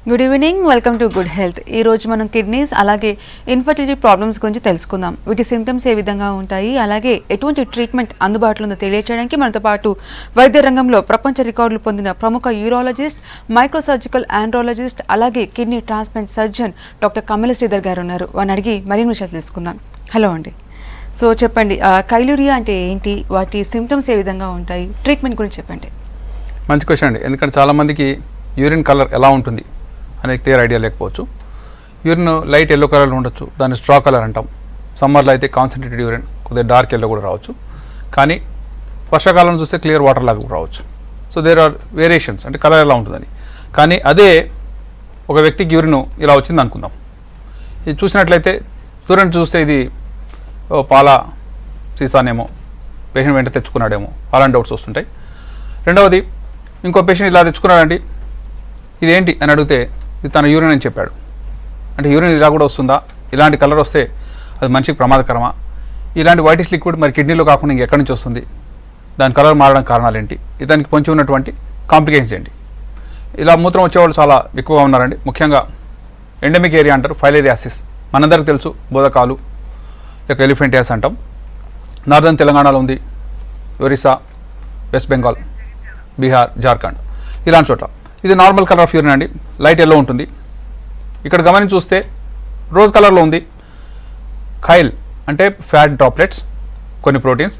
Good evening, welcome to good health. ఈ రోజు మనం కిడ్నీస్ అలాగే ఇన్ఫర్టిలిటీ ప్రాబ్లమ్స్ గురించి తెలుసుకుందాం. వీటి సిమ్టమ్స్ ఏ విధంగా ఉంటాయి, అలాగే ఎటువంటి ట్రీట్మెంట్ అందుబాటులో ఉందో తెలియచేయడానికి మనతో పాటు వైద్య రంగంలో ప్రపంచ రికార్డులు పొందిన ప్రముఖ యూరాలజిస్ట్, మైక్రోసర్జికల్ ఆండ్రాలజిస్ట్ అలాగే కిడ్నీ ట్రాన్స్ప్లాంట్ సర్జన్ డాక్టర్ కమల శ్రీధర్ గారు ఉన్నారు. వారిని అడిగి మరిన్ని విషయాలు తెలుసుకుందాం. హలో అండి. సో చెప్పండి, కైలూరియా అంటే ఏంటి, వాటి సిమ్టమ్స్ ఏ విధంగా ఉంటాయి, ట్రీట్మెంట్ గురించి చెప్పండి. మంచి క్వశ్చన్ అండి. ఎందుకంటే చాలామందికి యూరిన్ కలర్ ఎలా ఉంటుంది అనేది క్లియర్ ఐడియా లేకపోవచ్చు. యూరిన్ లైట్ ఎల్లో కలర్లో ఉండొచ్చు, దాన్ని స్ట్రా కలర్ అంటాం. సమ్మర్లో అయితే కాన్సన్ట్రేటెడ్ యూరిన్ కొద్దిగా డార్క్ ఎల్లో కూడా రావచ్చు, కానీ వర్షాకాలం చూస్తే క్లియర్ వాటర్ లాగా రావచ్చు. సో దేర్ ఆర్ వేరియేషన్స్, అంటే కలర్ ఎలా ఉంటుందని. కానీ అదే ఒక వ్యక్తికి యూరిన్ ఇలా వచ్చింది అనుకుందాం. ఇది చూసినట్లయితే యూరిన్ చూస్తే ఇది పాల సీసానేమో, పేషెంట్ వెంట తెచ్చుకున్నాడేమో, అలాంటి డౌట్స్ వస్తుంటాయి. రెండవది, ఇంకో పేషెంట్ ఇలా తెచ్చుకున్నాడండి, ఇదేంటి అని అడిగితే ఇది తన యూరిన్ అని చెప్పాడు. అంటే యూరిన్ ఇలా కూడా వస్తుందా, ఇలాంటి కలర్ వస్తే అది మనిషికి ప్రమాదకరమా, ఇలాంటి వైటిష్ లిక్విడ్ మరి కిడ్నీలో కాకుండా ఇంకెక్కడి నుంచి వస్తుంది, దాని కలర్ మారడం కారణాలు ఏంటి, ఇదానికి పొంచి ఉన్నటువంటి కాంప్లికేషన్స్ ఏంటి. ఇలా మూత్రం వచ్చేవాళ్ళు చాలా ఎక్కువగా ఉన్నారండి. ముఖ్యంగా ఎండమిక్ ఏరియా అంటారు, ఫైలేరియాసిస్. మనందరికీ తెలుసు, బోధకాలు యొక్క ఎలిఫెంటియాస్ అంటాం. నార్దర్న్ తెలంగాణలో ఉంది, ఒరిస్సా, వెస్ట్ బెంగాల్, బీహార్, జార్ఖండ్, ఇలాంటి చోట్ల. ఇది నార్మల్ కలర్ ఆఫ్ యూరిన్ అండి, లైట్ ఎల్లో ఉంటుంది. ఇక్కడ గమనించి చూస్తే రోజ్ కలర్లో ఉంది. ఖైల్ అంటే ఫ్యాట్ డ్రాప్లెట్స్, కొన్ని ప్రోటీన్స్,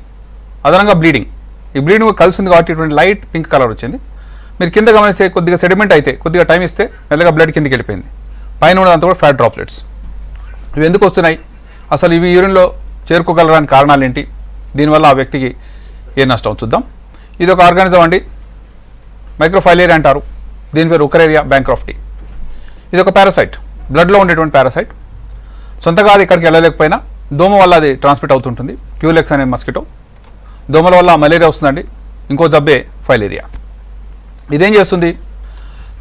అదనంగా బ్లీడింగ్. ఈ బ్లీడింగ్ కలిసి ఉంది కాబట్టి ఇటువంటి లైట్ పింక్ కలర్ వచ్చింది. మీరు కింద గమనిస్తే కొద్దిగా సెడిమెంట్ అయితే, కొద్దిగా టైం ఇస్తే మెల్లగా బ్లడ్ కిందకి వెళ్ళిపోయింది. పైన ఉన్నదంతా కూడా ఫ్యాట్ డ్రాప్లెట్స్. ఇవి ఎందుకు వస్తున్నాయి, అసలు ఇవి యూరిన్లో చేరుకోగలరాని కారణాలు ఏంటి, దీనివల్ల ఆ వ్యక్తికి ఏ నష్టం చూద్దాం. ఇది ఒక ఆర్గానిజం అండి, మైక్రోఫైలేరియా అంటారు. దీని పేరు ఉకరేరియా బ్యాంక్రాఫ్టీ. ఇది ఒక పారాసైట్, బ్లడ్లో ఉండేటువంటి పారాసైట్. సొంతగా అది ఇక్కడికి వెళ్ళలేకపోయినా దోమ వల్ల అది ట్రాన్స్మిట్ అవుతుంటుంది. క్యూలెక్స్ అనే మస్కిటో, దోమల వల్ల మలేరియా వస్తుందండి. ఇంకో జబ్బే ఫైలేరియా. ఇదేం చేస్తుంది,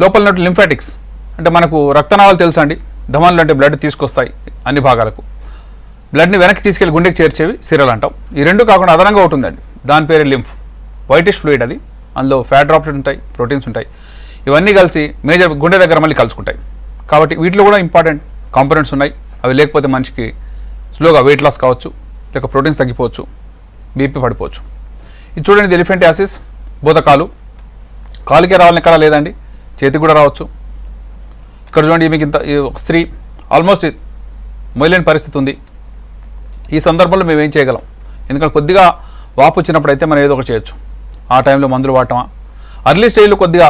లోపల ఉన్నట్టు లింఫాటిక్స్ అంటే మనకు రక్తనాళాలు తెలుసా అండి, ధమనులు అంటే బ్లడ్ తీసుకొస్తాయి అన్ని భాగాలకు. బ్లడ్ని వెనక్కి తీసుకెళ్లి గుండెకి చేర్చేవి సిరలు అంటాం. ఈ రెండు కాకుండా అదనంగా ఉంటుందండి, దాని పేరే లింఫ్, వైటిష్ ఫ్లూయిడ్. అది అందులో ఫ్యాట్ డ్రాప్లెట్ ఉంటాయి, ప్రోటీన్స్ ఉంటాయి. ఇవన్నీ కలిసి మేజర్ గుండె దగ్గర మళ్ళీ కలుసుకుంటాయి. కాబట్టి వీటిలో కూడా ఇంపార్టెంట్ కాంపోనెంట్స్ ఉన్నాయి. అవి లేకపోతే మనిషికి స్లోగా వెయిట్ లాస్ కావచ్చు, లేక ప్రోటీన్స్ తగ్గిపోవచ్చు, బీపీ పడిపోవచ్చు. ఇది చూడండి, ఎలిఫెంటియాసిస్, బోధకాలు. కాలుకే రావాలని ఎక్కడా లేదండి, చేతికి కూడా రావచ్చు. ఇక్కడ చూడండి, మీకు ఇంత స్త్రీ ఆల్మోస్ట్ మొయలేని పరిస్థితి ఉంది. ఈ సందర్భంలో మేము ఏం చేయగలం, ఎందుకంటే కొద్దిగా వాపు వచ్చినప్పుడు అయితే మనం ఏదో ఒకటి చేయొచ్చు. ఆ టైంలో మందులు వాడటమా, అర్లీ స్టేజ్లో కొద్దిగా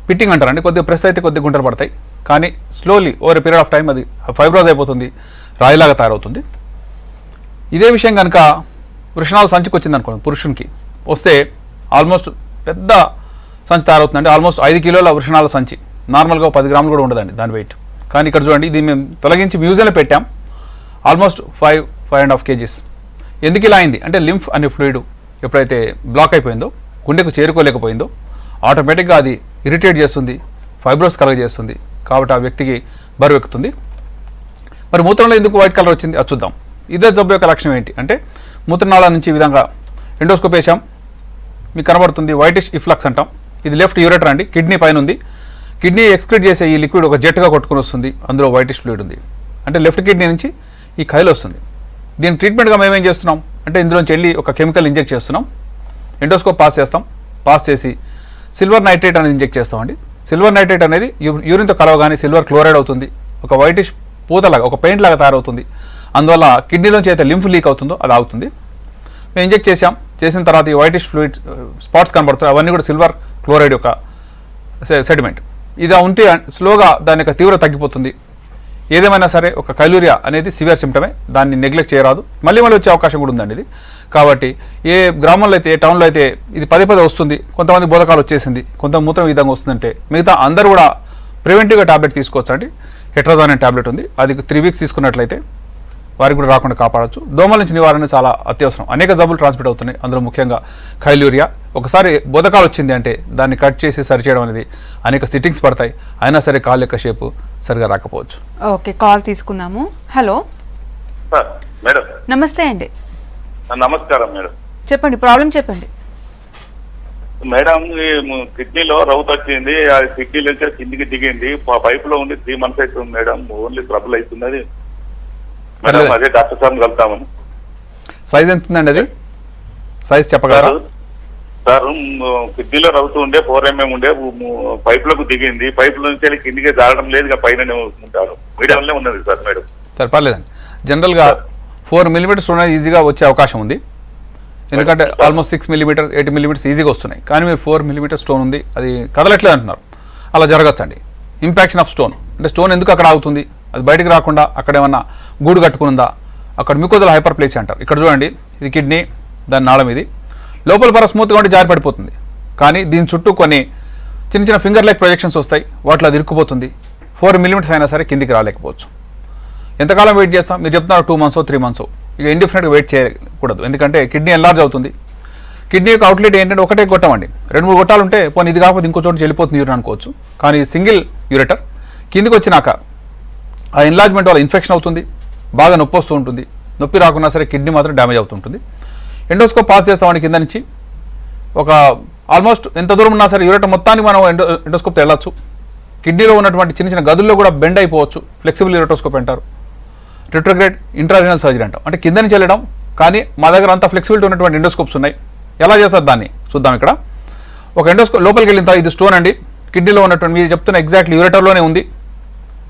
పిట్టింగ్ అంటారండి, కొద్దిగా ప్రెస్ అయితే కొద్దిగా గుంటలు పడతాయి. కానీ slowly over a period of time అది ఫైబ్రోజ్ అయిపోతుంది, రాయిలాగా తయారవుతుంది. ఇదే విషయం కనుక వృషణాల సంచికి వచ్చింది అనుకోండి, పురుషునికి వస్తే ఆల్మోస్ట్ పెద్ద సంచి తయారవుతుందండి. ఆల్మోస్ట్ 5 కిలోల వృషణాల సంచి. నార్మల్గా 10 గ్రాములు కూడా ఉండదండి దాని వెయిట్. కానీ ఇక్కడ చూడండి, ఇది మేము తొలగించి మ్యూజియంలో పెట్టాం. Almost 5.5 kgs. ఎందుకు ఇలా అయింది అంటే, లింఫ్ అనే ఫ్లూయిడ్ ఎప్పుడైతే బ్లాక్ అయిపోయిందో, గుండెకు చేరుకోలేకపోయిందో, ఆటోమేటిక్గా అది ఇరిటేట్ చేస్తుంది, ఫైబ్రోస్ కలగజేస్తుంది. కాబట్టి ఆ వ్యక్తికి బరువు ఎక్కుతుంది. మరి మూత్రంలో ఎందుకు వైట్ కలర్ వచ్చింది అది చూద్దాం. ఇదే జబ్బు యొక్క లక్షణం ఏంటి అంటే, మూత్రనాళ నుంచి ఈ విధంగా ఎండోస్కోప్ వేసాం, మీకు కనబడుతుంది వైటిష్ ఇఫ్లక్స్ అంటాం. ఇది లెఫ్ట్ యూరెటర్ అండి, కిడ్నీ పైన ఉంది. కిడ్నీ ఎక్స్క్రీట్ చేసే ఈ లిక్విడ్ ఒక జెట్గా కొట్టుకుని వస్తుంది, అందులో వైటిష్ ఫ్లూయిడ్ ఉంది. అంటే లెఫ్ట్ కిడ్నీ నుంచి ఈ ఖైల్ వస్తుంది. దీని ట్రీట్మెంట్గా మేమేం చేస్తున్నాం అంటే, ఇందులోంచి వెళ్ళి ఒక కెమికల్ ఇంజెక్ట్ చేస్తున్నాం. ఎండోస్కోప్ పాస్ చేస్తాం, పాస్ చేసి సిల్వర్ నైట్రేట్ అనేది ఇంజెక్ట్ చేస్తామండి. సిల్వర్ నైట్రేట్ అనేది యూరిన్తో కలవగానే సిల్వర్ క్లోరైడ్ అవుతుంది, ఒక వైటిష్ పూతలాగా, ఒక పెయింట్ లాగా తయారవుతుంది. అందువల్ల కిడ్నీలోంచి అయితే లింఫ్ లీక్ అవుతుందో అది ఆగుతుంది. మేము ఇంజెక్ట్ చేసిన తర్వాత ఈ వైటిష్ ఫ్లూయిడ్ స్పాట్స్ కనబడుతున్నాయి, అవన్నీ కూడా సిల్వర్ క్లోరైడ్ యొక్క సెడిమెంట్. ఇది ఉంటే స్లోగా దాని యొక్క తీవ్రత తగ్గిపోతుంది. ఏదేమైనా సరే ఒక కైలూరియా అనేది సివియర్ సిమ్టమే, దాన్ని నెగ్లెక్ట్ చేయరాదు. మళ్ళీ వచ్చే అవకాశం కూడా ఉందండి ఇది. కాబట్టి ఏ గ్రామంలో అయితే, ఏ టౌన్లో అయితే ఇది 10 వస్తుంది, కొంతమంది బోధకాలు వచ్చేసింది, కొంత మూత్రం ఈ విధంగా వస్తుందంటే మిగతా అందరూ కూడా ప్రివెంటివ్గా టాబ్లెట్ తీసుకోవచ్చు అండి. హెట్రోజాన్ అనే టాబ్లెట్ ఉంది, అది 3 weeks తీసుకున్నట్లయితే వారికి కూడా రాకుండా కాపాడవచ్చు. దోమల నుంచి నివారణ చాలా అత్యవసరం. అనేక జబ్బులు ట్రాన్స్మిట్ అవుతున్నాయి, అందులో ముఖ్యంగా కైలూరియా. ఒకసారి బోధకాలు వచ్చింది అంటే దాన్ని కట్ చేసి సరిచేయడం అనేది అనేక సిట్టింగ్స్ పడతాయి, అయినా సరే కాల్ యొక్క షేపు సరిగా రాకపోవచ్చు. ఓకే, కాల్ తీసుకుందాము. హలో మేడం, నమస్తే అండి. నమస్కారం మేడం. చెప్పండి, ప్రాబ్లం చెప్పండి. మేడం కిడ్నీలో రౌత్ వచ్చింది, అది కిడ్నీ నుంచి కిందికి దిగింది, పైప్ లో ఉండి 3 months అవుతుంది మేడం, ఓన్లీ ట్రబుల్ అవుతుంది అది మేడం. అదే డాక్టర్ సార్ కలుద్దామని. సైజ్ ఎంత ఉందండి అది? సైజ్ చెప్పగలరా? సార్ కిడ్నీలో రౌతు ఉండే 4 mm ఉండే, పైప్ లకు దిగింది, పైప్ నుంచి వెళ్ళి కిందికి జారడం లేదు, ఇక పైన ఉంటారు, మీడియంలో ఉన్నది సార్ మేడం. సరే పర్లేదండి. జనరల్గా 4 millimeters ఉన్నది ఈజీగా వచ్చే అవకాశం ఉంది, ఎందుకంటే ఆల్మోస్ట్ 6 millimeters 8 millimeters ఈజీగా వస్తున్నాయి. కానీ మీరు 4 millimeters స్టోన్ ఉంది, అది కదలట్లేదు అంటున్నారు. అలా జరగచ్చండి. ఇంపాక్షన్ ఆఫ్ స్టోన్ అంటే స్టోన్ ఎందుకు అక్కడ ఆగుతుంది, అది బయటకు రాకుండా అక్కడ ఏమన్నా గూడు కట్టుకుందా, అక్కడ మ్యూకోజల్ హైపర్ప్లేసియా అంటారు. ఇక్కడ చూడండి, ఇది కిడ్నీ, దాని నాళం, ఇది లోపల పర స్మూత్గా ఉంటే జారి పడిపోతుంది. కానీ దీని చుట్టూ కొన్ని చిన్న చిన్న ఫింగర్ లైక్ ప్రొజెక్షన్స్ వస్తాయి, వాటిలో అది ఇరుక్కుపోతుంది. 4 millimeters అయినా సరే కిందికి రాలేకపోవచ్చు. ఎంతకాలం వెయిట్ చేస్తాం? మీరు చెప్తున్నారు 2 months 3 months, ఇక ఇండిఫినెట్గా వెయిట్ చేయకూడదు, ఎందుకంటే కిడ్నీ ఎన్లార్జ్ అవుతుంది. కిడ్నీ యొక్క అవుట్లెట్ ఏంటంటే ఒకటే గొట్టం అండి, 2-3 గొట్టాలు ఉంటే పోనీ ఇది కాకపోతే ఇంకో చోటు వెళ్ళిపోతుంది యూరిన్ అనుకోవచ్చు. కానీ సింగిల్ యూరేటర్ కిందికి వచ్చినాక ఆ ఎన్లార్జ్మెంట్ వల్ల ఇన్ఫెక్షన్ అవుతుంది, బాగా నొప్పి వస్తూ ఉంటుంది. నొప్పి రాకున్నా సరే కిడ్నీ మాత్రం డ్యామేజ్ అవుతుంటుంది. ఎండోస్కోప్ పాస్ చేస్తామని కింద నుంచి ఒక ఆల్మోస్ట్ ఎంత దూరం ఉన్నా సరే యూరేటర్ మొత్తానికి మనం ఎండోస్కోప్తో వెళ్ళచ్చు. కిడ్నీలో ఉన్నటువంటి చిన్న చిన్న గదుల్లో కూడా బెండ్ అయిపోవచ్చు, ఫ్లెక్సిబుల్ యూరోటోస్కోప్ అంటారు. రెట్రోగ్రేడ్ ఇంట్రారీనల్ సర్జరీ అంటాం, అంటే కింద నుంచి వెళ్ళడం. కానీ మా దగ్గర అంత ఫ్లెక్సిబిలిటీ ఉన్నటువంటి ఎండోస్కోప్స్ ఉన్నాయి. ఎలా చేస్తారు దాన్ని చూద్దాం. ఇక్కడ ఒక ఎండోస్కోప్ లోపలికి వెళ్ళిన తర్వాత, ఇది స్టోన్ అండి, కిడ్నీలో ఉన్నటువంటి మీరు చెప్తున్న ఎగ్జాక్ట్లీ యూరేటర్లోనే ఉంది.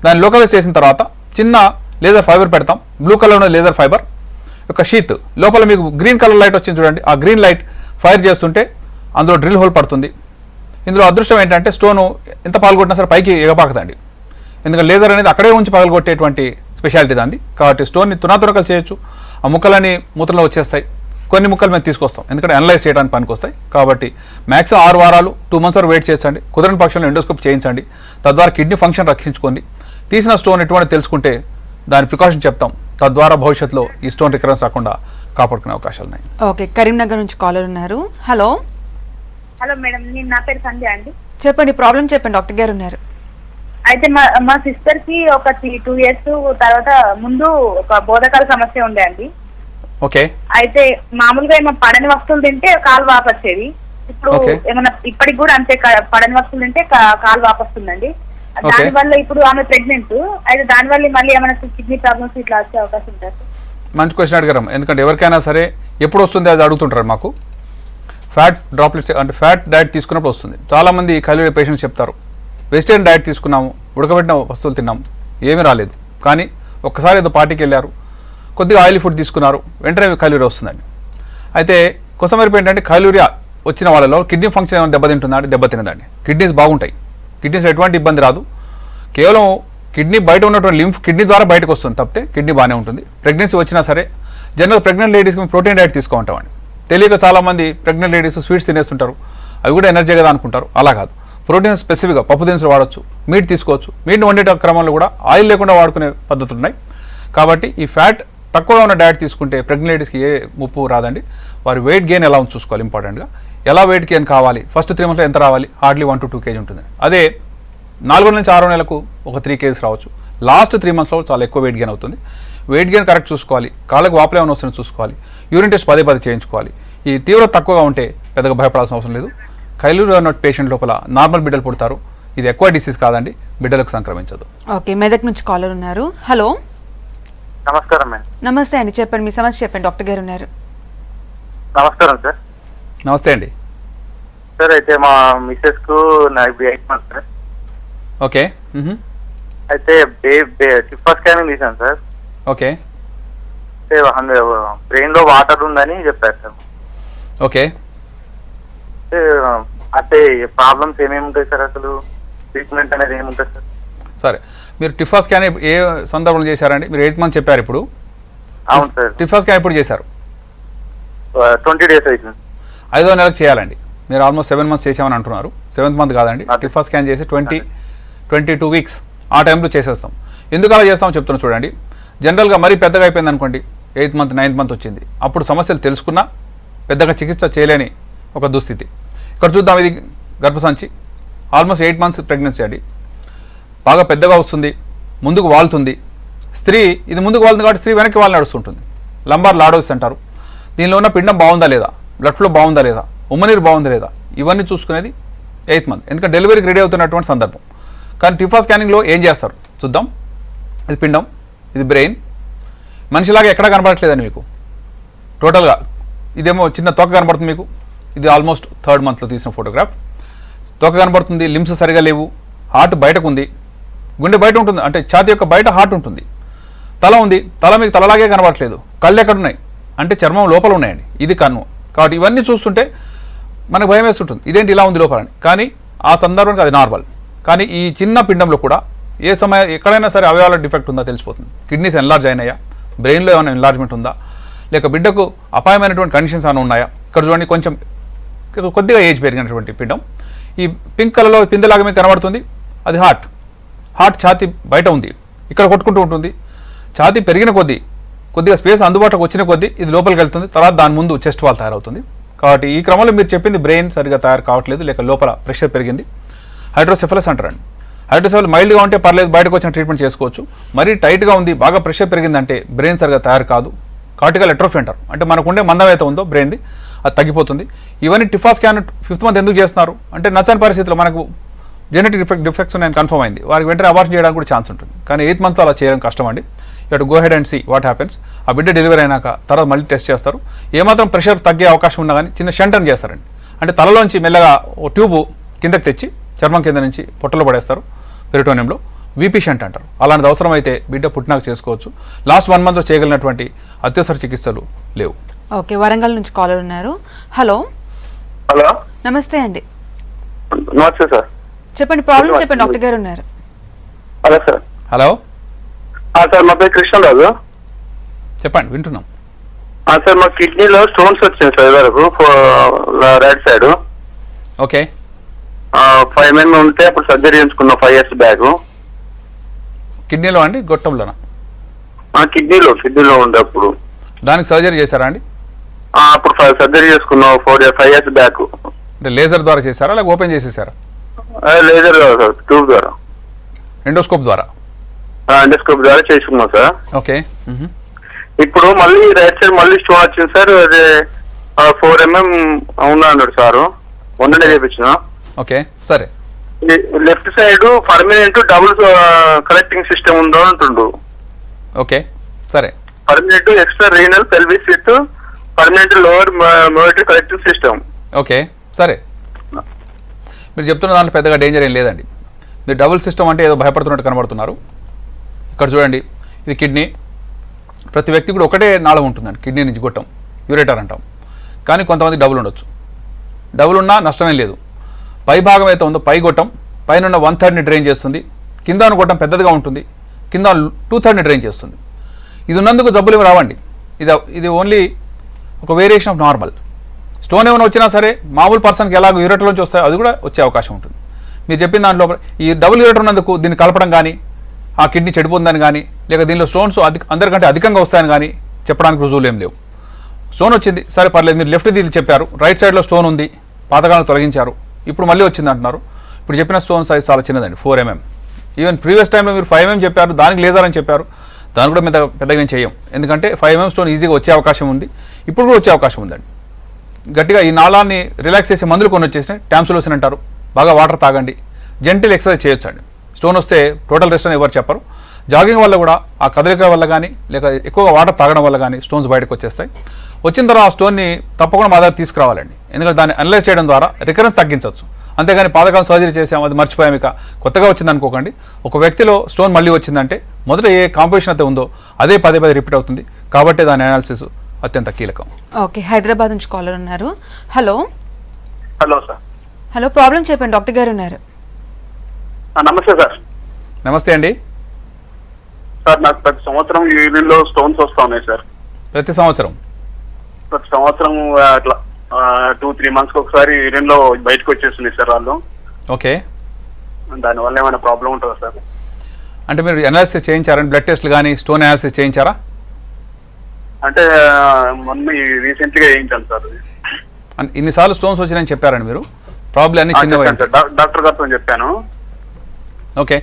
దాన్ని లోకలైజ్ చేసిన తర్వాత చిన్న లేజర్ ఫైబర్ పెడతాం, బ్లూ కలర్ ఉన్న లేజర్ ఫైబర్ ఒక షీత్, లోపల మీకు గ్రీన్ కలర్ లైట్ వచ్చింది చూడండి, ఆ గ్రీన్ లైట్ ఫైర్ చేస్తుంటే అందులో డ్రిల్ హోల్ పడుతుంది. ఇందులో అదృష్టం ఏంటంటే స్టోను ఎంత పాల్గొట్టినా సరే పైకి ఎగపాకదండి, ఎందుకంటే లేజర్ అనేది అక్కడే ఉంచి పగలగొట్టేటువంటి స్పెషాలిటీ దాన్ని. కాబట్టి స్టోన్ని తునాతునకలు చేయొచ్చు, ఆ ముక్కలన్నీ మూత్రంలో వచ్చేస్తాయి. కొన్ని ముక్కలు మేము తీసుకొస్తాం, ఎందుకంటే అనలైజ్ చేయడానికి పనికి వస్తాయి. కాబట్టి మ్యాక్సిమం 6 వారాలు 2 months వరకు వెయిట్ చేయండి. కుదరని పక్షంలో ఎండోస్కోప్ చేయించండి, తద్వారా కిడ్నీ ఫంక్షన్ రక్షించుకోండి. తీసిన స్టోన్ ఎటువంటి తెలుసుకుంటే దాని ప్రికాషన్ చెప్తాం, తద్వారా భవిష్యత్తులో ఈ స్టోన్ రికరెన్స్ రాకుండా కాపాడుకునే అవకాశాలు ఉన్నాయి. ఓకే, కరీంనగర్ నుంచి కాలర్ ఉన్నారు. హలో హలో మేడం, నా పేరు సంధ్య అండి. చెప్పండి, ప్రాబ్లం చెప్పండి, డాక్టర్ గారు ఉన్నారు. అయితే మా సిస్టర్ కి ఒక 2 years తర్వాత ముందు ఒక బోధకాల సమస్య ఉండే అండి. ఓకే. అయితే మామూలుగా ఏమో పడని వస్తువులు తింటే కాలు వాపొచ్చేది. ఇప్పుడు ఏమన్నా ఇప్పటికి కూడా అంతే, పడని వస్తువులు తింటే కాలు వాపొస్తుందండి. దాని వల్ల ఇప్పుడు ఆమె ప్రెగ్నెంట్ అయితే, దాని వల్ల మళ్ళీ ఏమైనా కిడ్నీ ప్రాబ్లమ్స్ ఇట్లా వచ్చే అవకాశం ఉంటుంది? మంచి క్వశ్చన్ అడిగారు. ఎందుకంటే ఎవరికైనా సరే ఎప్పుడు వస్తుంది అది అడుగుతుంటారు మాకు. ఫ్యాట్ డ్రాప్లెట్స్ అంటే ఫ్యాట్ డైట్ తీసుకున్నప్పుడు వస్తుంది. చాలామంది కైలో పేషెంట్స్ చెప్తారు, వెజిటేరియన్ డైట్ తీసుకున్నాము, ఉడకబెట్టిన వస్తువులు తిన్నాము, ఏమీ రాలేదు. కానీ ఒక్కసారి ఏదో పార్టీకి వెళ్ళారు, కొద్దిగా ఆయిలీ ఫుడ్ తీసుకున్నారు, వెంటనే కైలూరియా వస్తుందండి. అయితే కొసమెరుపు ఏంటంటే కైలూరియా వచ్చిన వాళ్ళలో కిడ్నీ ఫంక్షన్ ఏమైనా దెబ్బతింటుందా అంటే దెబ్బతినదండి. కిడ్నీస్ బాగుంటాయి, కిడ్నీస్లో ఎటువంటి ఇబ్బంది రాదు. కేవలం కిడ్నీ బయట ఉన్నటువంటి లింఫ్ కిడ్నీ ద్వారా బయటకు వస్తుంది తప్పితే కిడ్నీ బాగానే ఉంటుంది. ప్రెగ్నెన్సీ వచ్చినా సరే జనరల్ ప్రెగ్నెంట్ లేడీస్కి ప్రోటీన్ డైట్ తీసుకుంటామండి. తెలియక చాలామంది ప్రెగ్నెంట్ లేడీస్ స్వీట్స్ తినేస్తుంటారు, అవి కూడా ఎనర్జీ కదా అనుకుంటారు. అలా కాదు, ప్రోటీన్ స్పెసిఫిక్గా పప్పు దినుసులు వాడచ్చు, మీట్ తీసుకోవచ్చు. మీట్ని వండే క్రమంలో కూడా ఆయిల్ లేకుండా వాడుకునే పద్ధతులు ఉన్నాయి. కాబట్టి ఈ ఫ్యాట్ తక్కువగా ఉన్న డైట్ తీసుకుంటే ప్రెగ్నెంట్ లేడీస్కి ఏ ముప్పు రాదండి. వారి వెయిట్ గెయిన్ ఎలా ఉంది చూసుకోవాలి ఇంపార్టెంట్గా. ఎలా వెయిట్ గెయిన్ కావాలి, ఫస్ట్ 3 months ఎంత రావాలి, హార్డ్లీ 1 to 2 kg ఉంటుంది. అదే 4 నుంచి 6 నెలలకు ఒక 3 kgs రావచ్చు. లాస్ట్ 3 monthsలో చాలా ఎక్కువ వెయిట్ గెయిన్ అవుతుంది. వెయిట్ గెయిన్ కరెక్ట్ చూసుకోవాలి, కాళ్ళకు వాపులు ఏమైనా వస్తుందో చూసుకోవాలి, యూరిన్ టెస్ట్ పదే చేయించుకోవాలి. ఈ తీవ్రత తక్కువగా ఉంటే పెద్దగా భయపడాల్సిన అవసరం లేదు. కైలూరియా ఉన్న పేషెంట్ లోపల నార్మల్ బిడ్డలు పుడతారు. ఇది ఎక్కువ డిసీజ్ కాదండి, బిడ్డలకు సంక్రమించదు. ఓకే, మెదక్ నుంచి కాలర్ ఉన్నారు. హలో నమస్కారం మేడం. నమస్తే అండి, చెప్పండి మీ సమస్య చెప్పండి, డాక్టర్ గారు ఉన్నారు. నమస్కారం సార్. నమస్తే అండి. సార్ అయితే మా మిస్సెస్ కు నాకు 8 months సార్. ఓకే. అయితే టిఫా స్కానింగ్ తీసాను సార్. ఓకే. అంటే బ్రెయిన్ లో వాటర్ ఉందని చెప్పారు సార్. ఓకే. అంటే ప్రాబ్లమ్స్ ఏమేమి ఉంటాయి సార్, అసలు ట్రీట్మెంట్ అనేది ఏముంటుంది సార్? సరే, మీరు టిఫా స్కాన్ ఏ సందర్భంలో చేశారండి? మీరు 8 months చెప్పారు ఇప్పుడు. అవును సార్. టిఫా స్కాన్ ఎప్పుడు చేశారు? 20 days అవుతుంది. 5వ నెలకు చేయాలండి. మీరు ఆల్మోస్ట్ 7 months చేసామని అంటున్నారు. 7th month కాదండి, టిఫా స్కాన్ చేసి 22 weeks ఆ టైంలో చేసేస్తాం. ఎందుకు అలా చేస్తామో చెప్తున్నాను చూడండి. జనరల్గా మరీ పెద్దగా అయిపోయింది అనుకోండి, 8th month 9th month వచ్చింది, అప్పుడు సమస్యలు తెలుసుకున్నా పెద్దగా చికిత్స చేయలేని ఒక దుస్థితి. ఇక్కడ చూద్దాం, ఇది గర్భసంచి ఆల్మోస్ట్ 8 months ప్రెగ్నెన్సీ అండి. బాగా పెద్దగా వస్తుంది, ముందుకు వాళ్తుంది. స్త్రీ ఇది ముందుకు వాళ్తుంది కాబట్టి స్త్రీ వెనక్కి వాళ్ళు నడుస్తుంటుంది. లంబార్ లాడోస్ అంటారు. దీనిలో ఉన్న పిండం బాగుందా లేదా, బ్లడ్ ఫ్లో బాగుందా లేదా, ఉమ్మనీరు బాగుంది లేదా, ఇవన్నీ చూసుకునేది 8th మంత్, ఎందుకంటే డెలివరీకి రెడీ అవుతున్నటువంటి సందర్భం. కానీ టిఫా స్కానింగ్లో ఏం చేస్తారు చూద్దాం. ఇది పిండం, ఇది బ్రెయిన్, మనిషిలాగా ఎక్కడా కనబడట్లేదండి మీకు టోటల్గా. ఇదేమో చిన్న తోక కనబడుతుంది మీకు, ఇది ఆల్మోస్ట్ 3rd మంత్లో తీసిన ఫోటోగ్రాఫ్. తోక కనబడుతుంది, లిమ్స్ సరిగా లేవు, హార్ట్ బయటకు ఉంది, గుండె బయట ఉంటుంది, అంటే ఛాతీ యొక్క బయట హార్ట్ ఉంటుంది. తల ఉంది, తల మీకు తలలాగే కనబడట్లేదు. కళ్ళు ఎక్కడున్నాయి అంటే చర్మం లోపల ఉన్నాయండి, ఇది కన్ను. కాబట్టి ఇవన్నీ చూస్తుంటే మనకు భయం వేస్తుంటుంది, ఇదేంటి ఇలా ఉంది లోపలని. కానీ ఆ సందర్భానికి అది నార్మల్. కానీ ఈ చిన్న పిండంలో కూడా ఏ సమయం ఎక్కడైనా సరే అవయవాల డిఫెక్ట్ ఉందా తెలిసిపోతుంది. కిడ్నీస్ ఎన్లార్జ్ అయినాయా, బ్రెయిన్లో ఏమైనా ఎన్లార్జ్మెంట్ ఉందా, లేక బిడ్డకు అపాయమైనటువంటి కండిషన్స్ ఏమైనా ఉన్నాయా. ఇక్కడ చూడండి, కొంచెం కొద్దిగా ఏజ్ పెరిగినటువంటి పిండం. ఈ పింక్ కలర్లో పిందెలాగా మీకు కనబడుతుంది, అది హార్ట్. హార్ట్ ఛాతీ బయట ఉంది, ఇక్కడ కొట్టుకుంటూ ఉంటుంది. ఛాతీ పెరిగిన కొద్దీ, కొద్దిగా స్పేస్ అందుబాటులోకి వచ్చిన కొద్దీ ఇది లోపలికి వెళ్తుంది, తర్వాత దాని ముందు చెస్ట్ వాల్ తయారవుతుంది. కాబట్టి ఈ క్రమంలో మీరు చెప్పింది బ్రెయిన్ సరిగా తయారు కావట్లేదు, లేక లోపల ప్రెషర్ పెరిగింది, హైడ్రోసెఫలస్ అంటారండి. హైడ్రోసెఫల్ మైల్డ్గా ఉంటే పర్లేదు, బయటకు వచ్చిన ట్రీట్మెంట్ చేసుకోవచ్చు. మరీ టైట్గా ఉంది, బాగా ప్రెషర్ పెరిగిందంటే బ్రెయిన్ సరిగా తయారు కాదు, కార్టికల్ అట్రోఫీ అంటారు. అంటే మనకు ఉండే మందం అయితే ఉందో బ్రెయిన్ది అది తగ్గిపోతుంది. ఇవన్నీ టిఫా స్కాన్ 5th మంత్ ఎందుకు చేస్తున్నారు అంటే నచ్చని పరిస్థితిలో మనకు జెనెటిక్ డిఫెక్ట్స్ ఉన్నాయని కన్ఫర్మ్ అయింది, వారికి వెంటనే అబార్షన్ చేయడానికి కూడా ఛాన్స్ ఉంటుంది. కానీ 8th మంత్లో అలా చేయడం కష్టం అండి. ఇటు go head and see what happens. ఆ బిడ్డ డెలివరీ అయినాక తర్వాత మళ్ళీ టెస్ట్ చేస్తారు. ఏమాత్రం ప్రెషర్ తగ్గే అవకాశం ఉన్నా కానీ చిన్న షంట్ అని చేస్తారండి. అంటే తలలోంచి మెల్లగా ఓ ట్యూబ్ కిందకి తెచ్చి చర్మం కింద నుంచి పొట్టలో పడేస్తారు, పెరిటోనియంలో. వీపీ షంట్ అంటారు. అలాంటిది అవసరం అయితే బిడ్డ పుట్టినాక చేసుకోవచ్చు. లాస్ట్ 1 మంత్లో చేయగలిగినటువంటి అత్యవసర చికిత్సలు లేవు. ఓకే, వరంగల్ నుంచి కాలర్ ఉన్నారు. హలో హలో, నమస్తే అండి, నమస్తే సార్. చెప్పండి ప్రాబ్లం చెప్పండి, డాక్టర్ గారు ఉన్నారు. Hello sir. హలో సార్ మా పేరు కృష్ణరాజు. చెప్పండి, వింటున్నాం. సార్ మా కిడ్నీలో స్టోన్స్ వచ్చింది సార్ వరకు, రైట్ సైడ్. ఓకే, 5 mm ఉంటే అప్పుడు సర్జరీ చేయించుకున్నాం 5 years బ్యాక్. కిడ్నీలో అండి, గొట్టంలోనా? కిడ్నీలో ఉండే అప్పుడు. దానికి సర్జరీ చేశారా అండి? అప్పుడు సర్జరీ చేసుకున్నాం 5 years బ్యాక్. అంటే లేజర్ ద్వారా చేశారా, లేక ఓపెన్ చేసేసారా? లేజర్ సార్, ట్యూబ్ ద్వారా, ఎండోస్కోప్ ద్వారా. ఎండోస్కోప్ ద్వారా చేసుకున్నాం సార్. ఓకే. ఇప్పుడు మళ్ళీ రైట్ సైడ్ మళ్ళీ స్టోన్ వచ్చింది సార్. అదే 4 mm ఉన్నా అన్నాడు సారు, మొన్ననే చేయించిన. ఓకే, సరే. Left side permanent double collecting system ఉందో అంటుండు. ఓకే, సరే. Permanent extra renal pelvis with permanent lower moiety collecting system. Okay, సరే. మీరు చెప్తున్న దాంట్లో పెద్దగా డేంజర్ ఏం లేదండి. మీరు డబుల్ సిస్టమ్ అంటే ఏదో భయపడుతున్నట్టు కనబడుతున్నారు. ఇక్కడ చూడండి, ఇది కిడ్నీ. ప్రతి వ్యక్తి కూడా ఒకటే నాళం ఉంటుందండి, కిడ్నీ నుంచి గొట్టం, యూరేటర్ అంటాం. కానీ కొంతమంది డబుల్ ఉండొచ్చు. డబుల్ ఉన్నా నష్టమేం లేదు. పై భాగం అయితే ఉందో పై గొట్టం పైన 1/3 డ్రైన్ చేస్తుంది, కింద ఉన్న గొట్టం పెద్దదిగా ఉంటుంది, కింద 2/3 డ్రైన్ చేస్తుంది. ఇది ఉన్నందుకు జబ్బులు ఏమి రావండి. ఇది ఓన్లీ ఒక వేరియేషన్ ఆఫ్ నార్మల్. స్టోన్ ఏమైనా వచ్చినా సరే మామూలు పర్సన్కి ఎలాగో యూరేటర్లోంచి వస్తాయో అది కూడా వచ్చే అవకాశం ఉంటుంది. మీరు చెప్పిన దాంట్లో ఈ డబుల్ యూరేటర్ ఉన్నందుకు దీన్ని కలపడం కానీ, ఆ కిడ్నీ చెడిపోతుందని కానీ, లేక దీనిలో స్టోన్స్ అందరికంటే అధికంగా వస్తాయని కానీ చెప్పడానికి రుజువులు ఏం లేవు. స్టోన్ వచ్చింది సరే పర్లేదు, మీరు లెఫ్ట్ దీన్ని చెప్పారు, రైట్ సైడ్లో స్టోన్ ఉంది, పాతకాలను తొలగించారు, ఇప్పుడు మళ్ళీ వచ్చింది అంటున్నారు. ఇప్పుడు చెప్పిన స్టోన్ సైజ్ చాలా చిన్నదండి, 4 mm. ఈవెన్ ప్రీవియస్ టైంలో మీరు 5 mm చెప్పారు, దానికి లేజర్ అని చెప్పారు, దాన్ని కూడా పెద్దగా ఏం చేయం. ఎందుకంటే 5 mm స్టోన్ ఈజీగా వచ్చే అవకాశం ఉంది, ఇప్పుడు కూడా వచ్చే అవకాశం ఉందండి. గట్టిగా ఈ నాళాన్ని రిలాక్స్ చేసే మందులు కొన్ని వచ్చేసినాయి, ట్యామ్సులోసిన్ అంటారు. బాగా వాటర్ తాగండి, జెంటిల్ ఎక్సర్సైజ్ చేయొచ్చండి. స్టోన్ వస్తే టోటల్ రెస్ట్ అని ఎవరు చెప్పరు. జాగింగ్ వల్ల కూడా ఆ కదలిక వల్ల కానీ, లేక ఎక్కువగా వాటర్ తాగడం వల్ల కానీ స్టోన్స్ బయటకు వచ్చేస్తాయి. వచ్చిన తర్వాత ఆ స్టోన్ని తప్పకుండా మా దగ్గర తీసుకురావాలండి. ఎందుకంటే దాన్ని అనలైజ్ చేయడం ద్వారా రికరెన్స్ తగ్గించవచ్చు. అంతేగాని పాతకాలం సర్జరీ చేసాం, అది మర్చిపోయాం, ఇక కొత్తగా వచ్చింది అనుకోకండి. ఒక వ్యక్తిలో స్టోన్ మళ్ళీ వచ్చిందంటే మొదట ఏ కాంపోజిషన్ అయితే ఉందో అదే పదే రిపీట్ అవుతుంది. కాబట్టి దాని అనాలిసిస్ అత్యంత కీలకం. ఓకే, హైదరాబాద్ నుంచి కాలర్ ఉన్నారు. Hello hello sir. Hello, problem చెప్పండి, డాక్టర్ గారు ఉన్నారు. నమస్తే సార్. నమస్తే అండి. సార్ నాకు ప్రతి సంవత్సరం యూరిన్లో స్టోన్స్ వస్తా ఉన్నాయి సార్. ప్రతి సంవత్సరం అట్లా 2-3 months ఒకసారి యూరిన్ లో బయటకు వచ్చేస్తున్నాయి సార్ వాళ్ళు. ఓకే, దానివల్ల ఏమైనా ప్రాబ్లం ఉంటుందా సార్? అంటే మీరు అనాలిసిస్ చేయించారండి, బ్లడ్ టెస్ట్లు కానీ స్టోన్ అనాలిసిస్ చేయించారా? అంటే మొన్న రీసెంట్గా చేయించాను సార్. ఇన్నిసార్లు స్టోన్స్ వచ్చినాయని చెప్పారండి మీరు? ప్రాబ్లం అన్ని చిన్నవి డాక్టర్ గారితో చెప్పాను. ఓకే,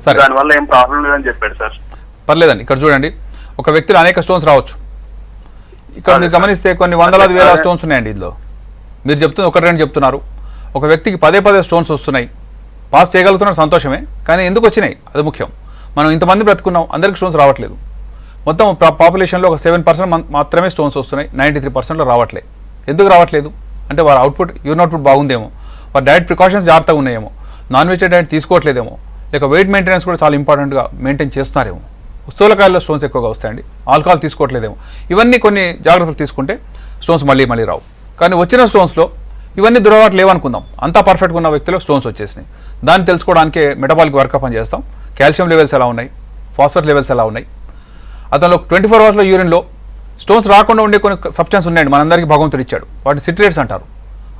సరే. దానివల్ల ఏం ప్రాబ్లం లేదని చెప్పాడు సార్. పర్లేదండి. ఇక్కడ చూడండి, ఒక వ్యక్తిలో అనేక స్టోన్స్ రావచ్చు. ఇక్కడ మీరు గమనిస్తే కొన్ని వందలాది వేల స్టోన్స్ ఉన్నాయండి ఇందులో. మీరు చెప్తుంది ఒకటి రెండు చెప్తున్నారు. ఒక వ్యక్తికి పదే పదే స్టోన్స్ వస్తున్నాయి, పాస్ చేయగలుగుతున్నారు, సంతోషమే. కానీ ఎందుకు వచ్చినాయి అది ముఖ్యం. మనం ఇంతమంది బ్రతుకున్నాం, అందరికీ స్టోన్స్ రావట్లేదు. మొత్తం పాపులేషన్లో ఒక 7% మాత్రమే స్టోన్స్ వస్తున్నాయి, 93%లో రావట్లేదు. ఎందుకు రావట్లేదు అంటే వారి అవుట్పుట్, యూరిన్ అవుట్పుట్ బాగుందేమో, వారి డైట్ ప్రికాషన్స్ జాగ్రత్తగా ఉన్నాయేమో, నాన్ వెజ్ డైట్ తీసుకోవట్లేదేమో, లేక వెయిట్ మెయింటెనెన్స్ కూడా చాలా ఇంపార్టెంట్గా మెయింటైన్ చేస్తున్నారేమో, స్థూలకాయల్లో స్టోన్స్ ఎక్కువగా వస్తాయండి, ఆల్కహాల్ తీసుకోవట్లేదేమో. ఇవన్నీ కొన్ని జాగ్రత్తలు తీసుకుంటే స్టోన్స్ మళ్ళీ రావు. కానీ వచ్చిన స్టోన్స్లో ఇవన్నీ దురలవాట్లు లేవనుకుందాం, అంతా పర్ఫెక్ట్గా ఉన్న వ్యక్తిలో స్టోన్స్ వచ్చేసినాయి. దాన్ని తెలుసుకోవడానికే మెటబాలిక్ వర్కప్ అని చేస్తాం. కాల్షియం లెవెల్స్ ఎలా ఉన్నాయి, ఫాస్ఫరస్ లెవెల్స్ ఎలా ఉన్నాయి, అతనిలో 24 అవర్స్లో యూరిన్లో స్టోన్స్ రాకుండా ఉండే కొన్ని సబ్స్టెన్స్ ఉన్నాయండి, మనందరికీ భగవంతుడు ఇచ్చాడు. వాటిని సిట్రేట్స్ అంటారు.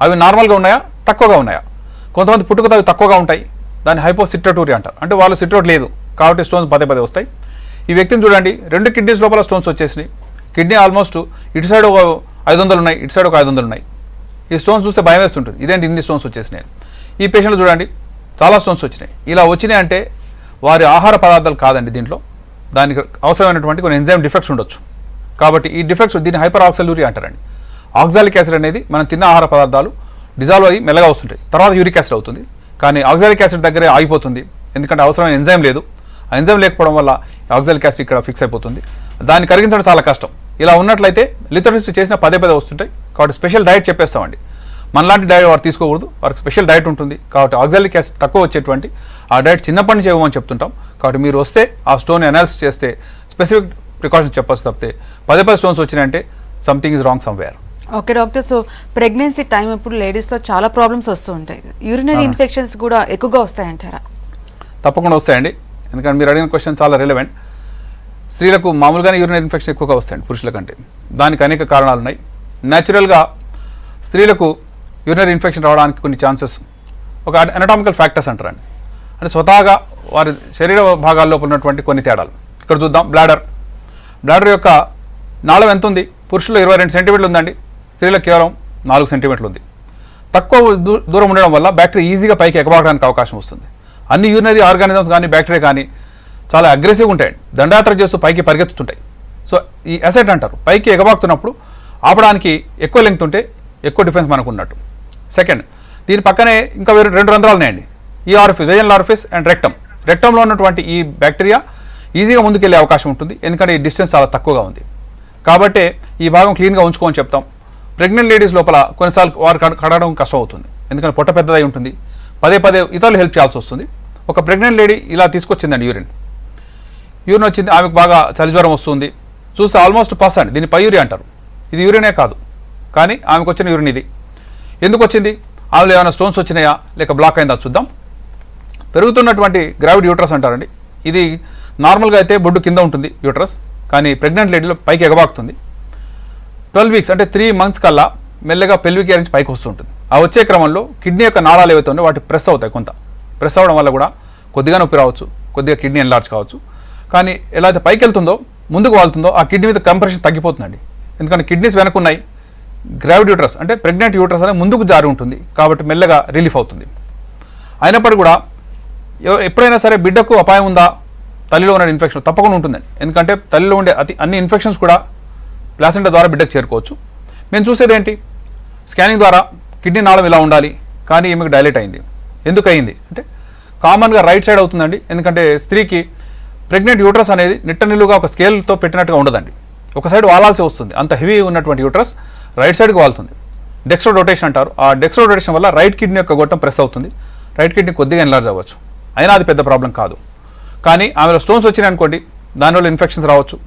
అవి నార్మల్గా ఉన్నాయా, తక్కువగా ఉన్నాయా? కొంతమంది పుట్టుకతో అవి తక్కువగా ఉంటాయి, దాన్ని హైపోసిట్రటూరి అంటారు. అంటే వాళ్ళు సిట్రోట్ లేదు కాబట్టి స్టోన్స్ పదే పదే వస్తాయి. ఈ వ్యక్తిని చూడండి, 2 కిడ్నీస్ లోపల స్టోన్స్ వచ్చేసినాయి. కిడ్నీ ఆల్మోస్ట్ ఇటు సైడ్ ఒక 500 ఉన్నాయి, ఇటు సైడ్ ఒక 500 ఉన్నాయి. ఈ స్టోన్స్ చూస్తే భయం వేస్తుంటుంది, ఇదేంటి ఇన్ని స్టోన్స్ వచ్చేసినాయి. ఈ పేషెంట్లు చూడండి చాలా స్టోన్స్ వచ్చినాయి. ఇలా వచ్చినాయి అంటే వారి ఆహార పదార్థాలు కాదండి, దీంట్లో దానికి అవసరమైనటువంటి కొన్ని ఎంజైమ్ డిఫెక్ట్స్ ఉండొచ్చు. కాబట్టి ఈ డిఫెక్ట్స్ దీన్ని హైపర్ ఆక్సలూరియా అంటారండి. ఆక్సాలిక్ యాసిడ్ అనేది మనం తిన్న ఆహార పదార్థాలు డిజాల్వ్ అయ్యి మెల్లగా వస్తుంటాయి, తర్వాత యూరిక్ యాసిడ్ అవుతుంది. కానీ ఆక్సాలిక్ యాసిడ్ దగ్గరే ఆగిపోతుంది, ఎందుకంటే అవసరమైన ఎంజైమ్ లేదు. ఆ ఎంజైమ్ లేకపోవడం వల్ల ఆక్సాలిక్ యాసిడ్ ఇక్కడ ఫిక్స్ అయిపోతుంది. దాన్ని కరిగించడం చాలా కష్టం. ఇలా ఉన్నట్లయితే లిథోట్రిప్సీ చేసిన పదే పదే వస్తుంటాయి. కాబట్టి స్పెషల్ డైట్ చెప్పేస్తామండి. మనలాంటి డైట్ వారు తీసుకోకూడదు, వారికి స్పెషల్ డైట్ ఉంటుంది. కాబట్టి ఆక్సాలిక్ యాసిడ్ తక్కువ వచ్చేటువంటి ఆ డైట్ చిన్నప్పటి నుంచి ఇవ్వమని చెప్తుంటాం. కాబట్టి మీరు వస్తే ఆ స్టోన్ అనాలిసిస్ చేస్తే స్పెసిఫిక్ ప్రికాషన్స్ చెప్పాల్సి తప్పితే పదే పదే స్టోన్స్ వచ్చినాయంటే something is wrong somewhere. Okay doctor, so pregnancy time ఇప్పుడు లేడీస్లో చాలా ప్రాబ్లమ్స్ వస్తూ ఉంటాయి, యూరినరీ ఇన్ఫెక్షన్స్ కూడా ఎక్కువగా వస్తాయంటారా? తప్పకుండా వస్తాయండి, ఎందుకంటే మీరు అడిగిన క్వశ్చన్ చాలా రిలవెంట్. స్త్రీలకు మామూలుగానే యూరినరీ ఇన్ఫెక్షన్ ఎక్కువగా వస్తాయండి పురుషుల కంటే. దానికి అనేక కారణాలు ఉన్నాయి. న్యాచురల్గా స్త్రీలకు యూరినరీ ఇన్ఫెక్షన్ రావడానికి కొన్ని ఛాన్సెస్ ఒక అనటామికల్ ఫ్యాక్టర్స్ అంటారండి. అంటే స్వతహాగా వారి శరీర భాగాల్లో ఉన్నటువంటి కొన్ని తేడాలు. ఇక్కడ చూద్దాం, బ్లాడర్ యొక్క నాళం ఎంత ఉంది? పురుషుల్లో 22 సెంటీమీటర్లు ఉందండి, స్త్రీలకు కేవలం 4 సెంటీమీటర్లు ఉంది. తక్కువ దూరం ఉండడం వల్ల బ్యాక్టీరియా ఈజీగా పైకి ఎగబాకడానికి అవకాశం వస్తుంది. అన్ని యూరినరీ ఆర్గానిజమ్స్ కానీ బ్యాక్టీరియా కానీ చాలా అగ్రెసివ్గా ఉంటాయండి, దండయాత్ర చేస్తూ పైకి పరిగెత్తుతుంటాయి. సో ఈ అసెట్ అంటారు, పైకి ఎగబాకుతున్నప్పుడు ఆపడానికి ఎక్కువ లెంగ్త్ ఉంటే ఎక్కువ డిఫెన్స్ మనకు ఉన్నట్టు. సెకండ్, దీని పక్కనే ఇంకా 2 రంధ్రాలు ఉన్నాయండి, ఈ ఆరిఫిస్, వెజనల్ ఆరిఫిస్ అండ్ రెక్టంలో ఉన్నటువంటి ఈ బ్యాక్టీరియా ఈజీగా ముందుకెళ్ళే అవకాశం ఉంటుంది, ఎందుకంటే ఈ డిస్టెన్స్ చాలా తక్కువగా ఉంది. కాబట్టి ఈ భాగం క్లీన్గా ఉంచుకోమని చెప్తాం. ప్రెగ్నెంట్ లేడీస్ లోపల కొన్నిసార్లు వారు కడగడం కష్టం అవుతుంది, ఎందుకంటే పొట్ట పెద్దదై ఉంటుంది, పదే పదే ఇతరులు హెల్ప్ చేయాల్సి వస్తుంది. ఒక ప్రెగ్నెంట్ లేడీ ఇలా తీసుకొచ్చిందండి, యూరిన్ వచ్చింది, ఆమెకు బాగా చలిజ్వరం వస్తుంది, చూస్తే ఆల్మోస్ట్ పస్ అండి, దీన్ని పయూరి అంటారు. ఇది యూరినే కాదు, కానీ ఆమెకు వచ్చిన యూరిన్ ఇది. ఎందుకు వచ్చింది? ఆమెలో ఏమైనా స్టోన్స్ వచ్చినాయా లేక బ్లాక్ అయిందా చూద్దాం. పెరుగుతున్నటువంటి గ్రావిడ్ యూట్రస్ అంటారండి. ఇది నార్మల్గా అయితే బొడ్డు కింద ఉంటుంది యూట్రస్, కానీ ప్రెగ్నెంట్ లేడీలో పైకి ఎగబాకుతుంది. 12 వీక్స్ అంటే 3 మంత్స్ కల్లా మెల్లగా పెల్విక్ ఏరియా నుంచి పైకి వస్తుంటుంది. ఆ వచ్చే క్రమంలో కిడ్నీ యొక్క నాళాలు ఏవైతే ఉన్నాయో వాటి ప్రెస్ అవుతాయి. కొంత ప్రెస్ అవ్వడం వల్ల కూడా కొద్దిగా నొప్పి రావచ్చు, కొద్దిగా కిడ్నీ ఎన్లార్జ్ కావచ్చు. కానీ ఎలా అయితే పైకి వెళ్తుందో, ముందుకు వాళ్తుందో ఆ కిడ్నీ మీద కంప్రెషన్ తగ్గిపోతుందండి. ఎందుకంటే కిడ్నీస్ వెనక్కున్నాయి, గ్రావిడ్ యూట్రస్ అంటే ప్రెగ్నెంట్ యూట్రస్ అనేది ముందుకు జారి ఉంటుంది, కాబట్టి మెల్లగా రిలీఫ్ అవుతుంది. అయినప్పటికీ కూడా ఎప్పుడైనా సరే బిడ్డకు అపాయం ఉందా, తల్లిలో ఉన్న ఇన్ఫెక్షన్ తప్పకుండా ఉంటుందండి. ఎందుకంటే తల్లిలో ఉండే అన్ని ఇన్ఫెక్షన్స్ కూడా ప్లాసెంటా ద్వారా బిడ్డకు చేరుకోవచ్చు. మేము చూసేది ఏంటి, స్కానింగ్ ద్వారా కిడ్నీ నాళం ఇలా ఉండాలి, కానీ ఈమెకు డైలేట్ అయింది. ఎందుకు అయింది అంటే కామన్గా రైట్ సైడ్ అవుతుందండి. ఎందుకంటే స్త్రీకి ప్రెగ్నెంట్ యూట్రస్ అనేది నిట్టనిల్లుగా ఒక స్కేల్తో పెట్టినట్టుగా ఉండదండి, ఒక సైడ్ వాలాల్సి వస్తుంది. అంత హెవీ ఉన్నటువంటి యూట్రస్ రైట్ సైడ్కి వాళ్తుంది. డెక్స్ట్రో రొటేషన్ అంటారు. ఆ డెక్స్ట్రో రొటేషన్ వల్ల రైట్ కిడ్నీ యొక్క గొట్టం ప్రెస్ అవుతుంది, రైట్ కిడ్నీ కొద్దిగా ఎన్లార్జ్ అవ్వచ్చు. అయినా అది పెద్ద ప్రాబ్లం కాదు. కానీ ఆమెలో స్టోన్స్ వచ్చినాయి అనుకోండి, దానివల్ల ఇన్ఫెక్షన్స్ రావచ్చు.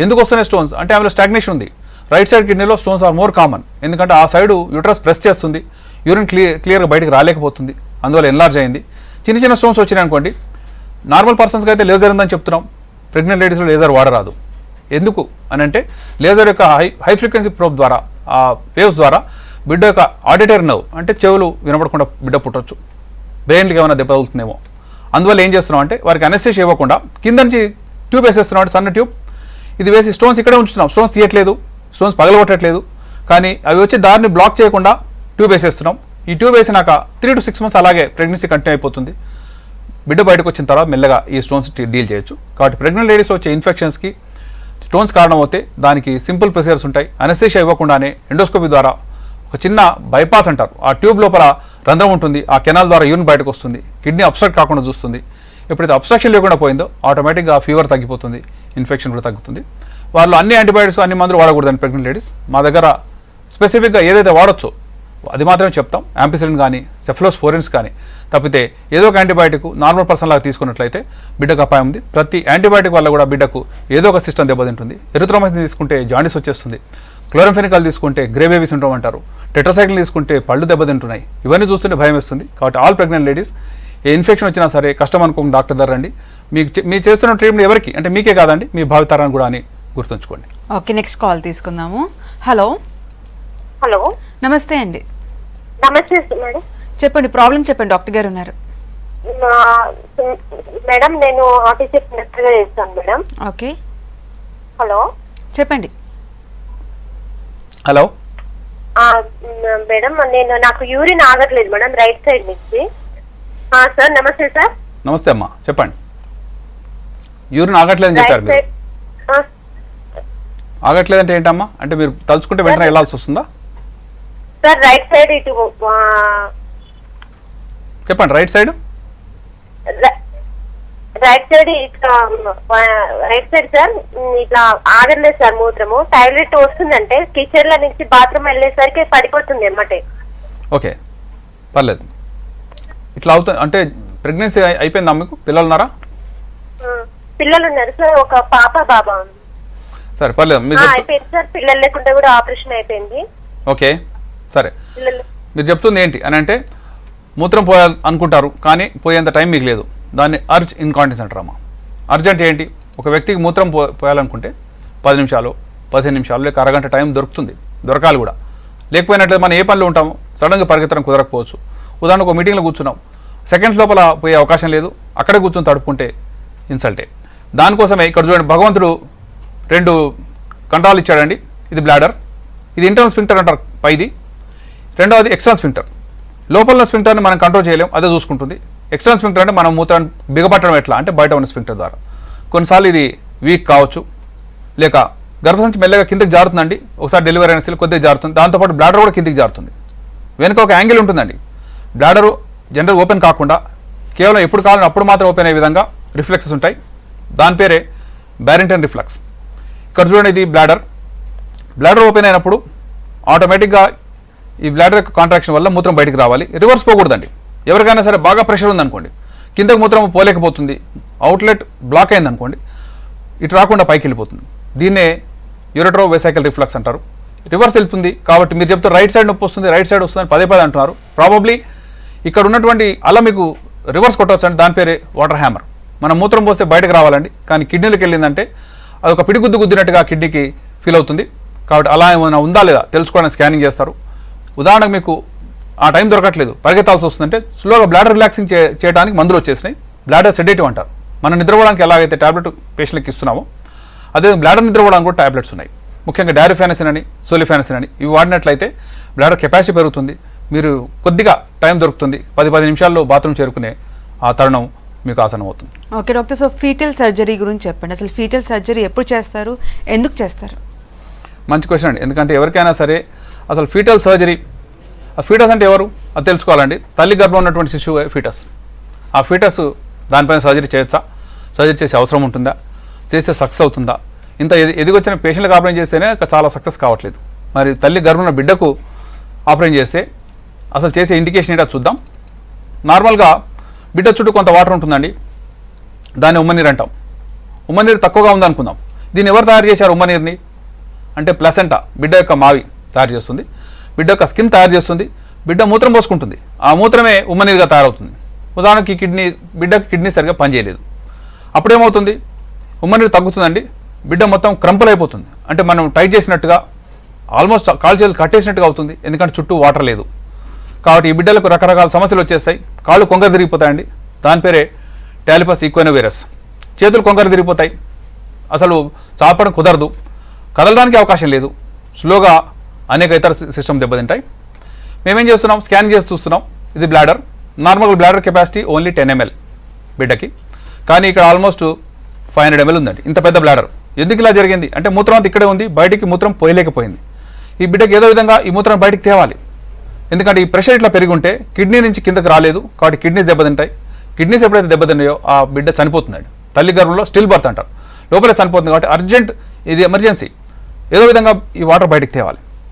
ఎందుకు వస్తున్నాయి స్టోన్స్ అంటే ఆమెలో స్టాగ్నేషన్ ఉంది. రైట్ సైడ్ కిడ్నీలో స్టోన్స్ ఆర్ మోర్ కామన్, ఎందుకంటే ఆ సైడ్ యూట్రస్ ప్రెస్ చేస్తుంది, యూరిన్ క్లియర్గా బయటకు రాలేకపోతుంది, అందువల్ల ఎన్లార్జ్ అయింది. చిన్న చిన్న స్టోన్స్ వచ్చినాయి అనుకోండి, నార్మల్ పర్సన్స్కి అయితే లేజర్ ఉందని చెప్తున్నాం, ప్రెగ్నెంట్ లేడీస్లో లేజర్ వాడరాదు. ఎందుకు అని అంటే లేజర్ యొక్క హై ఫ్రీక్వెన్సీ ప్రోబ్ ద్వారా, ఆ వేవ్స్ ద్వారా బిడ్డ యొక్క ఆడిటరీ నర్వ్ అంటే చెవులు వినపడకుండా బిడ్డ పుట్టవచ్చు, బ్రెయిన్కి ఏమైనా దెబ్బ తగులుతుందేమో. అందువల్ల ఏం చేస్తున్నాం అంటే వారికి అనెస్థీషియా ఇవ్వకుండా కింద నుంచి ట్యూబ్ వేసేస్తున్నాం అంటే సన్న ట్యూబ్, ఇది వేసి స్టోన్స్ ఇక్కడే ఉంచుతున్నాం. స్టోన్స్ తీయట్లేదు, స్టోన్స్ పగలగొట్టట్లేదు, కానీ అవి వచ్చి దారిని బ్లాక్ చేయకుండా ట్యూబ్ వేసేస్తున్నాం. ఈ ట్యూబ్ వేసినాక 3 to 6 months అలాగే ప్రెగ్నెన్సీ కంటిన్యూ అయిపోతుంది. బిడ్డ బయటకు వచ్చిన తర్వాత మెల్లగా ఈ స్టోన్స్ డీల్ చేయొచ్చు. కాబట్టి ప్రెగ్నెంట్ లేడీస్లో వచ్చే ఇన్ఫెక్షన్స్కి స్టోన్స్ కారణం అవుతే దానికి సింపుల్ ప్రొసీజర్స్ ఉంటాయి. అనెస్థీషియా ఇవ్వకుండానే ఎండోస్కోపీ ద్వారా ఒక చిన్న బైపాస్ అంటారు. ఆ ట్యూబ్ లోపల రంధ్రం ఉంటుంది, ఆ కెనాల్ ద్వారా యూరిన్ బయటకు వస్తుంది, కిడ్నీ అబ్స్ట్రక్ట్ కాకుండా చూస్తుంది. ఎప్పుడైతే అబ్స్ట్రక్షన్ లేకుండా పోయిందో ఆటోమేటిక్గా ఫీవర్ తగ్గిపోతుంది, ఇన్ఫెక్షన్ కూడా తగ్గుతుంది. వాళ్ళు అన్ని యాంటీబయాటిక్స్ అన్ని మందులు వాడకూడదని ప్రెగ్నెంట్ లేడీస్. మా దగ్గర స్పెసిఫిక్గా ఏదైతే వాడొచ్చో అది మాత్రమే చెప్తాం. యాంపిసిలిన్ కానీ సెఫ్లోస్పోరిన్స్ కానీ తప్పితే ఏదో ఒక యాంటీబయాటిక్ నార్మల్ పర్సన్ లాగా తీసుకున్నట్లయితే బిడ్డకు అపాయం ఉంది. ప్రతి యాంటీబయాటిక్ వల్ల కూడా బిడ్డకు ఏదో ఒక సిస్టమ్ దెబ్బతింటుంది. ఎరిథ్రోమైసిన్ తీసుకుంటే జాండీస్ వచ్చేస్తుంది, క్లోరంఫెనికాల్ తీసుకుంటే గ్రే బేబీ సిండ్రోమ్ అంటారు, టెట్రాసైక్లిన్ తీసుకుంటే పళ్ళు దెబ్బతింటున్నాయి. ఇవన్నీ చూస్తుంటే భయం వేస్తుంది. కాబట్టి ఆల్ ప్రెగ్నెంట్ లేడీస్ ఏ ఇన్ఫెక్షన్ వచ్చినా సరే కష్టం అనుకోండి, డాక్టర్ దగ్గర రండి. మీరు చేస్తున్న ట్రీట్మెంట్ ఎవరికి అంటే మీకే కాదండి, మీ భావితరాన్ని కూడా అని గుర్తుంచుకోండి. ఓకే, నెక్స్ట్ కాల్ తీసుకుందాము. హలో హలో, నమస్తే అండి. నమస్తే మేడం. చెప్పండి, ప్రాబ్లం చెప్పండి, డాక్టర్ గారు ఉన్నారు. మేడం నేను ఆర్టీసీ గా చేస్తాను మేడం. ఓకే, హలో చెప్పండి. హలో మేడం, నాకు యూరిన్ ఆగట్లేదు మేడం రైట్ సైడ్ నుంచి. సార్ నమస్తే సార్. నమస్తే అమ్మా, చెప్పండి. యూరిన్ ఆగట్లేదని చెప్పారు మీరు. ఆగట్లేదంటే ఏంటమ్మా? అంటే మీరు తలుచుకుంటే వెంటనే వెళ్ళాల్సి వస్తుందా? సార్ రైట్ సైడ్ ఇటు చెప్పండి. రైట్ సైడ్ ఇట్లా రైట్ సైడ్ సార్ ఇట్లా ఆగట్లేదు సార్. మూత్రము టాయిలెట్ వస్తుందంటే కిచెన్ లో నుంచి బాత్రూమ్ వెళ్ళేసరికి పడిపోతుంది అన్నమాట. ఓకే, పర్లేదు. ఇట్లా అవుతుంది అంటే ప్రెగ్నెన్సీ అయిపోయిందా? మీకు పిల్లలు ఉన్నారా? పిల్లలు ఉన్నారు సార్, ఒక పాప బాబా ఉంది. సరే, పర్లేదు. అయిపోయింది సార్, పిల్లలు లేకుండా కూడా ఆపరేషన్ అయిపోయింది. ఓకే, సరే. పిల్లలు మీరు చెప్తుంది ఏంటి అని అంటే మూత్రం పోయాలి అనుకుంటారు కానీ పోయేంత టైం మీకు లేదు. దాన్ని అర్జ్ ఇన్కాంటినెన్స్ అంటారమ్మా. అర్జ్ అంటే ఏంటి? ఒక వ్యక్తికి మూత్రం పోయాలనుకుంటే 10 నిమిషాలు 15 నిమిషాలు లేక అరగంట టైం దొరుకుతుంది, దొరకాలి కూడా. లేకపోయినట్లయితే మనం ఏ పనిలో ఉంటామో సడన్గా పరిగెత్తడం కుదరకపోవచ్చు. ఉదాహరణకు ఒక మీటింగ్లో కూర్చున్నాం, సెకండ్స్ లోపల పోయే అవకాశం లేదు, అక్కడే కూర్చొని తడుపుకుంటే ఇన్సల్టే. దానికోసమే ఇక్కడ చూడండి, భగవంతుడు 2 కంట్రాలు ఇచ్చాడండి. ఇది బ్లాడర్, ఇది ఇంటర్నల్ స్ఫింక్టర్ అంటారు పైది, రెండవది ఎక్స్టర్నల్ స్ఫింక్టర్. లోపల స్ఫింక్టర్ని మనం కంట్రోల్ చేయలేం, అదే చూసుకుంటుంది. ఎక్స్టర్నల్ స్ఫింక్టర్ అంటే మనం మూత్రాన్ని బిగపట్టడం ఎట్లా అంటే బయట ఉన్న స్ఫింక్టర్ ద్వారా. కొన్నిసార్లు ఇది వీక్ కావచ్చు, లేక గర్భసంచి మెల్లగా కిందకి జారుతుందండి. ఒకసారి డెలివరీ అయిన స్టిల్ కొద్దిగా జారుతుంది, దాంతోపాటు బ్లాడర్ కూడా కిందికి జారుతుంది. వెనుక ఒక యాంగిల్ ఉంటుందండి. బ్లాడరు జనరల్ ఓపెన్ కాకుండా కేవలం ఎప్పుడు కావాలని అప్పుడు మాత్రం ఓపెన్ అయ్యే విధంగా రిఫ్లెక్సెస్ ఉంటాయి. దాని పేరే బ్యారింగ్టన్ రిఫ్లెక్స్. ఇక్కడ చూడండి, ఇది బ్లాడర్ ఓపెన్ అయినప్పుడు ఆటోమేటిక్గా ఈ బ్లాడర్ యొక్క కాంట్రాక్షన్ వల్ల మూత్రం బయటికి రావాలి. రివర్స్ పోకూడదండి. ఎవరికైనా సరే బాగా ప్రెషర్ ఉందనుకోండి, కిందకు మూత్రం పోలేకపోతుంది, అవుట్లెట్ బ్లాక్ అయిందనుకోండి, ఇటు రాకుండా పైకి వెళ్ళిపోతుంది. దీన్నే యూరెట్రో వెసైకల్ రిఫ్లక్స్ అంటారు. రివర్స్ వెళ్తుంది. కాబట్టి మీరు చెప్తే రైట్ సైడ్ నొప్పి వస్తుంది, రైట్ సైడ్ వస్తుందని పదే అంటున్నారు. ప్రాబబ్లీ ఇక్కడ ఉన్నటువంటి అలా మీకు రివర్స్ కొట్టవచ్చు అంటే దాని పేరే వాటర్ హ్యామర్. మనం మూత్రం పోస్తే బయటకు రావాలండి, కానీ కిడ్నీలకు వెళ్ళిందంటే అదొక పిడిగుద్దు గుద్దినట్టుగా కిడ్నీకి ఫీల్ అవుతుంది. కాబట్టి అలా ఏమైనా ఉందా లేదా తెలుసుకోవడానికి స్కానింగ్ చేస్తారు. ఉదాహరణకు మీకు ఆ టైం దొరకట్లేదు, పరిగెత్తాల్సి వస్తుందంటే స్లోగా బ్లాడర్ రిలాక్సింగ్ చేయడానికి మందులు వచ్చేసినాయి. బ్లాడర్ సెడేటివ్ అంటారు. మనం నిద్రపోవడానికి ఎలాగైతే టాబ్లెట్ పేషెంట్కి ఇస్తున్నామో అదే బ్లాడర్ నిద్రపోవడానికి కూడా టాబ్లెట్స్ ఉన్నాయి. ముఖ్యంగా డారిఫానిసిన్ అని, సోలిఫానిసిన్ అని ఇవి వాడినట్లయితే బ్లాడర్ కెపాసిటీ పెరుగుతుంది. మీరు కొద్దిగా టైం దొరుకుతుంది, 10 నిమిషాల్లో బాత్రూమ్ చేరుకునే ఆ తరుణం మీకు ఆసనం అవుతుంది. Okay doctor, so fetal surgery గురించి చెప్పండి. అసలు ఫీటల్ సర్జరీ ఎప్పుడు చేస్తారు, ఎందుకు చేస్తారు? మంచి క్వశ్చన్ అండి. ఎందుకంటే ఎవరికైనా సరే అసలు ఫీటల్ సర్జరీ, ఆ ఫీటస్ అంటే ఎవరు అది తెలుసుకోవాలండి. తల్లి గర్భంలో ఉన్నటువంటి శిశువు ఫీటస్. ఆ ఫీటస్ దానిపైన సర్జరీ చేయొచ్చా, సర్జరీ చేసే అవసరం ఉంటుందా, చేస్తే సక్సెస్ అవుతుందా? ఇంత ఎదిగొచ్చిన పేషెంట్లకు ఆపరేషన్ చేస్తేనే చాలా సక్సెస్ కావట్లేదు. మరి తల్లి గర్భంలో బిడ్డకు ఆపరేషన్ చేస్తే అసలు చేసే ఇండికేషన్ ఏంటో చూద్దాం. నార్మల్గా బిడ్డ చుట్టూ కొంత వాటర్ ఉంటుందండి, దాన్ని ఉమ్మనీరు అంటాం. ఉమ్మనీరు తక్కువగా ఉందనుకుందాం. దీన్ని ఎవరు తయారు చేశారు ఉమ్మనీరుని అంటే ప్లసెంటా, బిడ్డ యొక్క మావి తయారు చేస్తుంది, బిడ్డ యొక్క స్కిన్ తయారు చేస్తుంది, బిడ్డ మూత్రం పోసుకుంటుంది, ఆ మూత్రమే ఉమ్మనీరుగా తయారవుతుంది. ఉదాహరణకి బిడ్డకి కిడ్నీ సరిగ్గా పనిచేయలేదు, అప్పుడేమవుతుంది, ఉమ్మనీరు తగ్గుతుందండి, బిడ్డ మొత్తం క్రంపుల్ అయిపోతుంది. అంటే మనం టైట్ చేసినట్టుగా ఆల్మోస్ట్ కాళ్ళు చేతులు కట్టేసినట్టుగా అవుతుంది, ఎందుకంటే చుట్టూ వాటర్ లేదు. కాబట్టి ఈ బిడ్డలకు రకరకాల సమస్యలు వచ్చేస్తాయి. కాళ్ళు కొంగర తిరిగిపోతాయండి, దాని పేరే టాలిపస్ ఈక్వెనోవైరస్. చేతులు కొంగర తిరిగిపోతాయి, అసలు చాపడం కుదరదు, కదలడానికి అవకాశం లేదు, స్లోగా అనేక ఇతర సిస్టమ్ దెబ్బతింటాయి. మేమేం చేస్తున్నాం, స్కాన్ చేసి చూస్తున్నాం. ఇది bladder, normal bladder capacity only 10 ml బిడ్డకి, కానీ ఇక్కడ ఆల్మోస్ట్ 500 ml ఉందండి. ఇంత పెద్ద బ్లాడర్. ఎందుకు ఇలా జరిగింది అంటే మూత్రం అంతా ఇక్కడే ఉంది, బయటికి మూత్రం పోయలేకపోయింది. ఈ బిడ్డకి ఏదో విధంగా ఈ మూత్రం బయటికి తేవాలి. ఎందుకంటే ఈ ప్రెషర్ ఇట్లా పెరిగి ఉంటే కిడ్నీ నుంచి కిందకి రాలేదు కాబట్టి కిడ్నీస్ దెబ్బతింటాయి. కిడ్నీస్ ఎప్పుడైతే దెబ్బతిన్నాయో ఆ బిడ్డ చనిపోతుందండి. తల్లి గర్భంలో స్టిల్ బర్త్ అంటారు, లోపలే చనిపోతుంది. కాబట్టి అర్జెంట్, ఇది ఎమర్జెన్సీ, ఏదో విధంగా ఈ వాటర్ బయటకు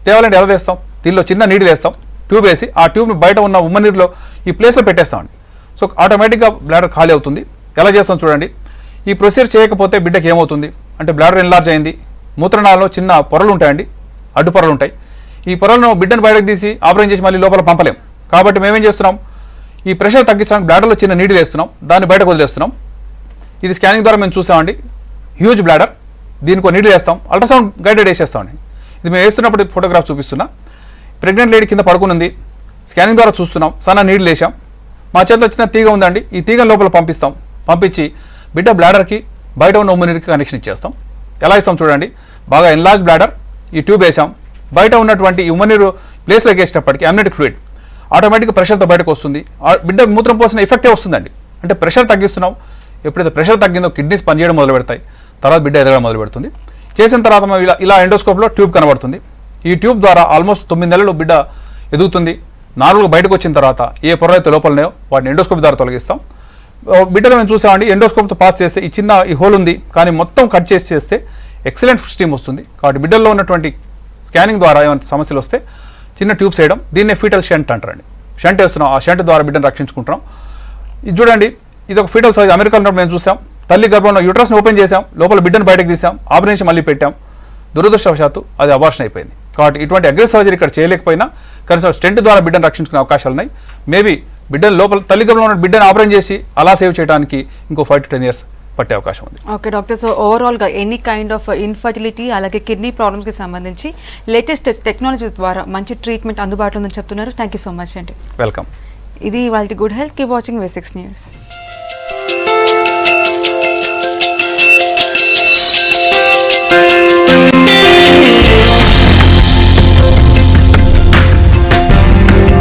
తేవాలంటే ఎలా తెస్తాం? దీనిలో చిన్న నీళ్ళు వేస్తాం, ట్యూబ్ వేసి ఆ ట్యూబ్ని బయట ఉన్న ఉమ్మనీరులో ఈ ప్లేస్లో పెట్టేస్తామండి. సో ఆటోమేటిక్గా బ్లాడర్ ఖాళీ అవుతుంది. ఎలా చేస్తాం చూడండి. ఈ ప్రొసీజర్ చేయకపోతే బిడ్డకి ఏమవుతుంది అంటే బ్లాడర్ ఎన్లార్జ్ అయింది, మూత్రనాళంలో చిన్న పొరలు ఉంటాయండి, అడ్డు పొరలు ఉంటాయి. ఈ పొరలను బిడ్డను బయటకు తీసి ఆపరేషన్ చేసి మళ్ళీ లోపల పంపలేం. కాబట్టి మేమేం చేస్తున్నాం, ఈ ప్రెషర్ తగ్గించడానికి బ్లాడర్లో చిన్న నీడిల్ వేస్తున్నాం, దాన్ని బయటకు వదిలేస్తున్నాం. ఇది స్కానింగ్ ద్వారా మేము చూసామండి, హ్యూజ్ బ్లాడర్. దీనికి ఒక నీడిల్ వేస్తాం, అల్ట్రాసౌండ్ గైడెడ్ వేసేస్తామండి. ఇది మేము వేస్తున్నప్పుడు ఫోటోగ్రాఫ్ చూపిస్తున్నా. ప్రెగ్నెంట్ లేడీ కింద పడుకుని స్కానింగ్ ద్వారా చూస్తున్నాం, సన్న నీడిల్ వేసాం. మా చేతిలో వచ్చిన తీగ ఉందండి, ఈ తీగ లోపల పంపించి బిడ్డ బ్లాడర్కి బయట ఉన్న ఉమ్మనీరుకి కనెక్షన్ ఇచ్చేస్తాం. ఎలా ఇస్తాం చూడండి. బాగా ఎన్లార్జ్ బ్లాడర్, ఈ ట్యూబ్ వేసాం, బయట ఉన్నటువంటి ఈ ఉమ్మనీరు ప్లేస్లోకి వేసేటప్పటికి అమ్నెటిక్ ఫ్లూయిడ్ ఆటోమేటిక్గా ప్రెషర్తో బయటకు వస్తుంది. బిడ్డ మూత్రం పోసిన ఎఫెక్టే వస్తుందండి. అంటే ప్రెషర్ తగ్గిస్తున్నాం. ఎప్పుడైతే ప్రెషర్ తగ్గిందో కిడ్నీస్ పనిచేయడం మొదలు పెడతాయి, తర్వాత బిడ్డ ఎదగడం మొదలు పెడుతుంది. చేసిన తర్వాత ఇలా ఎండోస్కోప్లో ట్యూబ్ కనబడుతుంది. ఈ ట్యూబ్ ద్వారా ఆల్మోస్ట్ 9 నెలలు బిడ్డ ఎదుగుతుంది. నార్మల్గా బయటకు వచ్చిన తర్వాత ఏ పొర అయితే లోపలనే వాటిని ఎండోస్కోప్ ద్వారా తొలగిస్తాం. బిడ్డలో మేము చూసామండి, ఎండోస్కోప్తో పాస్ చేస్తే ఈ హోల్ ఉంది, కానీ మొత్తం కట్ చేస్తే ఎక్సలెంట్ స్టీమ్ వస్తుంది. కాబట్టి బిడ్డల్లో ఉన్నటువంటి స్కానింగ్ ద్వారా ఏమైనా సమస్యలు వస్తే చిన్న ట్యూబ్స్ వేయడం, దీన్నే ఫీటల్ షంట్ అంటారండి. షంట్ వేస్తున్నాం, ఆ షంట్ ద్వారా బిడ్డను రక్షించుకుంటున్నాం. ఇది చూడండి, ఇది ఒక ఫీటల్ సైజ్. అమెరికాలో మేము చూసాం, తల్లి గర్భంలో యూట్రస్ని ఓపెన్ చేసాం, లోపల బిడ్డను బయటకు తీసాం, ఆపరేషన్ మళ్ళీ పెట్టాం. దురదృష్టవశాత్తు అది అబార్షన్ అయిపోయింది. కాబట్టి ఇటువంటి అగ్రెసివ్ సర్జరీ ఇక్కడ చేయలేకపోయినా కనీసం స్టెంట్ ద్వారా బిడ్డను రక్షించుకునే అవకాశాలు ఉన్నాయి. మేబీ బిడ్డను లోపల తల్లి గర్భంలో ఉన్న బిడ్డను ఆపరేషన్ చేసి అలా సేవ్ చేయడానికి ఇంకో 5 to 10 years పట్టే అవకాశం ఉంది. ఓకే డాక్టర్, సో ఓవరాల్గా ఎనీ కైండ్ ఆఫ్ ఇన్ఫర్టిలిటీ అలాగే కిడ్నీ ప్రాబ్లమ్స్కి సంబంధించి లేటెస్ట్ టెక్నాలజీ ద్వారా మంచి ట్రీట్మెంట్ అందుబాటులో ఉందని చెప్తున్నారు. థ్యాంక్ యూ సో మచ్ అండి. వెల్కమ్. ఇది వాళ్ళ good health. Keep watching V6 news.